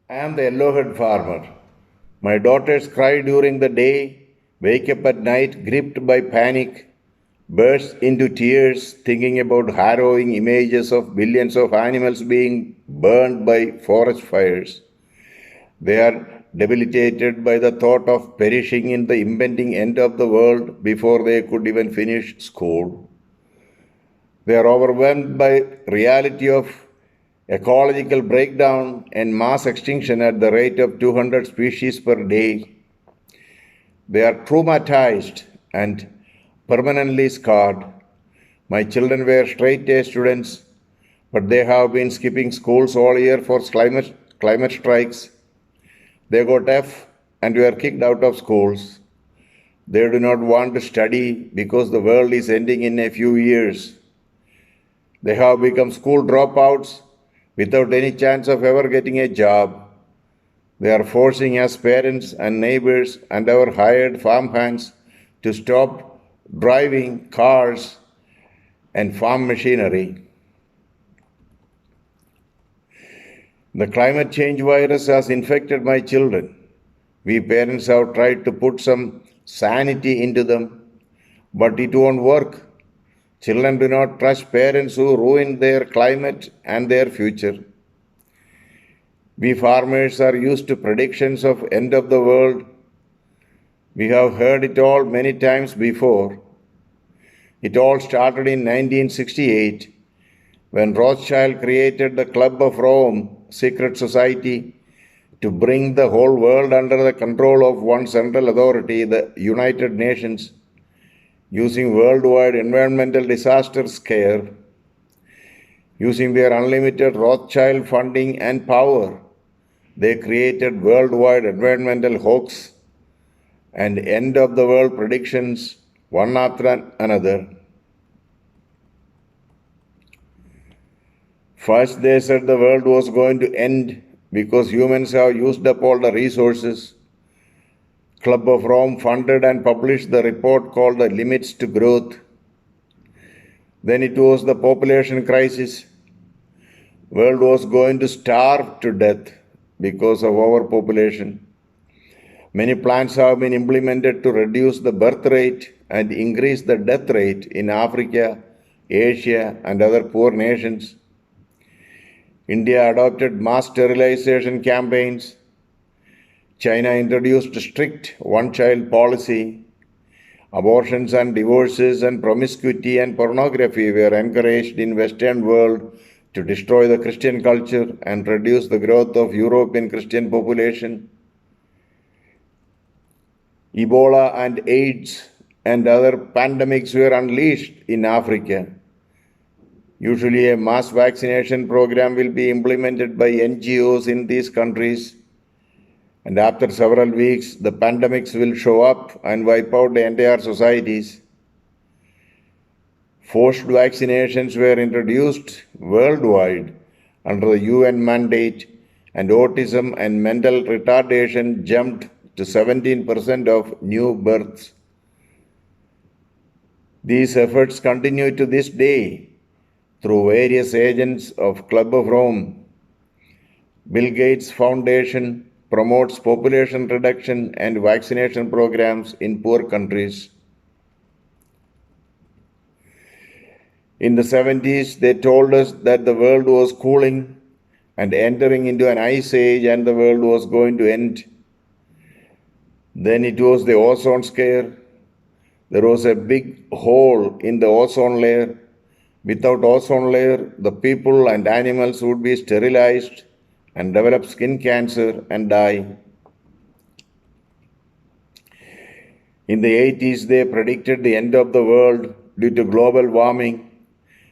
I am the yellowhead farmer. My daughters cry during the day, wake up at night gripped by panic, burst into tears thinking about harrowing images of billions of animals being burned by forest fires. They are debilitated by the thought of perishing in the impending end of the world before they could even finish school. They are overwhelmed by reality of ecological breakdown and mass extinction at the rate of 200 species per day. They are traumatized and permanently scarred. My children were straight A students, but they have been skipping schools all year for climate strikes. They got F and were kicked out of schools. They do not want to study because the world is ending in a few years. They have become school dropouts without any chance of ever getting a job. They are forcing us parents and neighbors and our hired farmhands to stop driving cars and farm machinery. The climate change virus has infected my children. We parents have tried to put some sanity into them, but it won't work. Children do not trust parents who ruin their climate and their future. We farmers are used to predictions of end of the world. We have heard it all many times before. It all started in 1968 when Rothschild created the Club of Rome secret society to bring the whole world under the control of one central authority, the United Nations, using worldwide environmental disaster scare, using their unlimited Rothschild funding and power. They created worldwide environmental hoax and end of the world predictions one after another. First, they said the world was going to end because humans have used up all the resources. Club of Rome funded and published the report called The Limits to Growth. Then it was the population crisis. World was going to starve to death because of overpopulation. Many plans have been implemented to reduce the birth rate and increase the death rate in Africa, Asia, and other poor nations. India adopted mass sterilization campaigns. China introduced strict one-child policy. Abortions and divorces and promiscuity and pornography were encouraged in Western world to destroy the Christian culture and reduce the growth of European Christian population. Ebola and AIDS and other pandemics were unleashed in Africa. Usually a mass vaccination program will be implemented by NGOs in these countries. And after several weeks, the pandemics will show up and wipe out the entire societies. Forced vaccinations were introduced worldwide under the UN mandate, and autism and mental retardation jumped to 17% of new births. These efforts continue to this day through various agents of Club of Rome. Bill Gates Foundation promotes population reduction and vaccination programs in poor countries. In the 70s, they told us that the world was cooling and entering into an ice age and the world was going to end. Then it was the ozone scare. There was a big hole in the ozone layer. Without ozone layer, the people and animals would be sterilized and develop skin cancer and die. In the 80s, they predicted the end of the world due to global warming.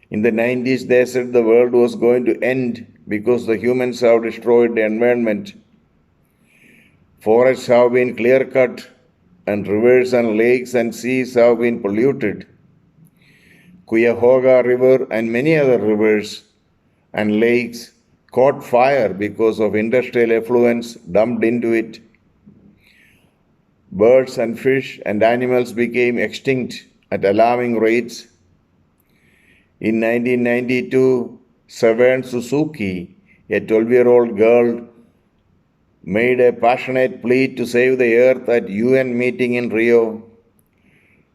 In the 90s, they said the world was going to end because the humans have destroyed the environment. Forests have been clear-cut, and rivers and lakes and seas have been polluted. Cuyahoga River and many other rivers and lakes caught fire because of industrial effluents dumped into it. Birds and fish and animals became extinct at alarming rates. In 1992, Severn Suzuki, a 12-year-old girl, made a passionate plea to save the earth at UN meeting in Rio.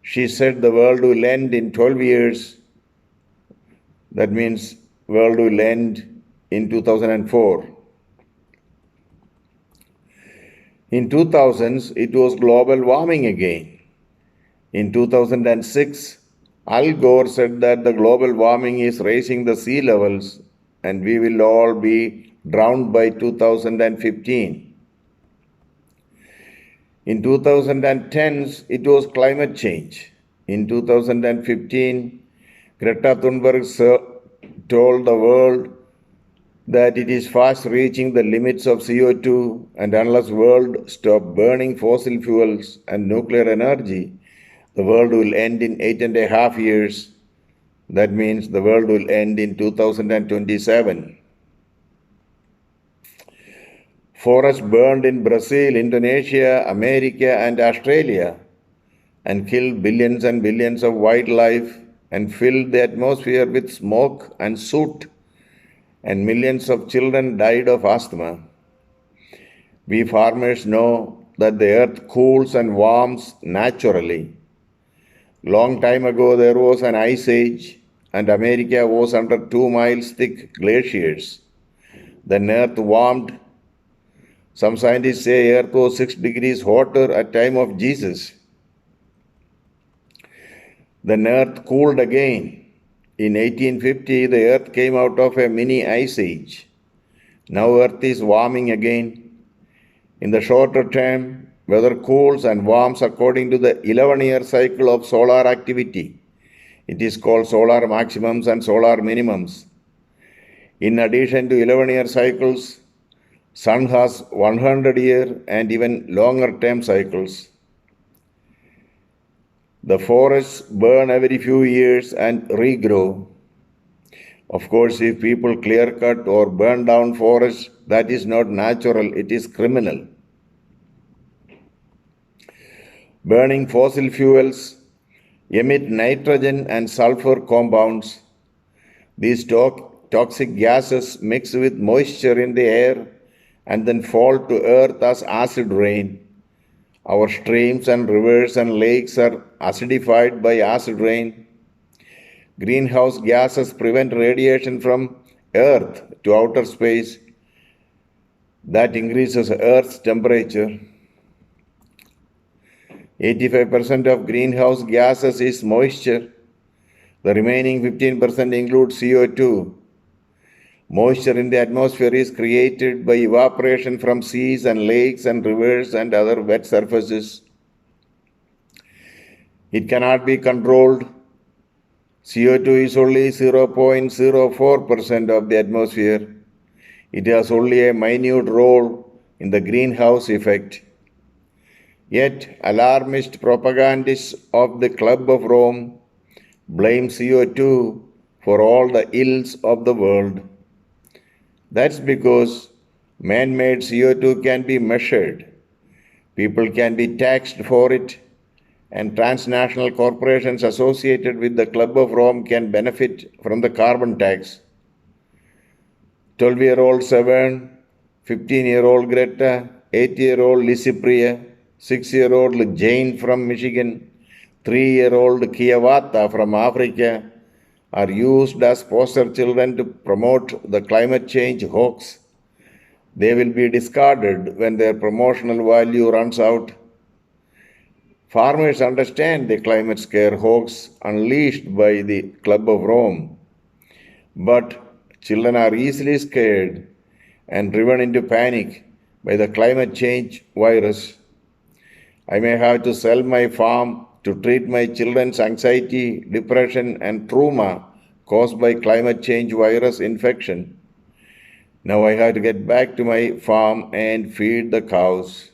She said the world will end in 12 years. That means world will end in 2004. In 2000s, it was global warming again. In 2006, Al Gore said that the global warming is raising the sea levels and we will all be drowned by 2015. In 2010s, it was climate change. In 2015, Greta Thunberg told the world that it is fast reaching the limits of CO2 and unless the world stop burning fossil fuels and nuclear energy, the world will end in 8.5 years. That means the world will end in 2027. Forests burned in Brazil, Indonesia, America, and Australia and killed billions and billions of wildlife and filled the atmosphere with smoke and soot, and millions of children died of asthma. We farmers know that the earth cools and warms naturally. Long time ago there was an ice age and America was under 2 miles thick glaciers. Then earth warmed. Some scientists say earth was 6 degrees hotter at time of Jesus. Then earth cooled again. In 1850, the earth came out of a mini ice age. Now earth is warming again. In the shorter term, weather cools and warms according to the 11-year cycle of solar activity. It is called solar maximums and solar minimums. In addition to 11-year cycles, sun has 100-year and even longer term cycles. The forests burn every few years and regrow. Of course, if people clear cut or burn down forests, that is not natural, it is criminal. Burning fossil fuels emit nitrogen and sulfur compounds. These toxic gases mix with moisture in the air and then fall to earth as acid rain. Our streams and rivers and lakes are acidified by acid rain. Greenhouse gases prevent radiation from Earth to outer space. That increases Earth's temperature. 85% of greenhouse gases is moisture. The remaining 15% includes CO2. Moisture in the atmosphere is created by evaporation from seas and lakes and rivers and other wet surfaces. It cannot be controlled. CO2 is only 0.04% of the atmosphere. It has only a minute role in the greenhouse effect. Yet, alarmist propagandists of the Club of Rome blame CO2 for all the ills of the world. That's because man-made CO2 can be measured. People can be taxed for it, and transnational corporations associated with the Club of Rome can benefit from the carbon tax. 12-year-old Severn, 15-year-old Greta, 8-year-old Lysipriya, 6-year-old Jane from Michigan, 3-year-old Kiawata from Africa are used as poster children to promote the climate change hoax. They will be discarded when their promotional value runs out. Farmers understand the climate scare hoax unleashed by the Club of Rome, but children are easily scared and driven into panic by the climate change virus. I may have to sell my farm to treat my children's anxiety, depression, and trauma caused by climate change virus infection. Now I have to get back to my farm and feed the cows.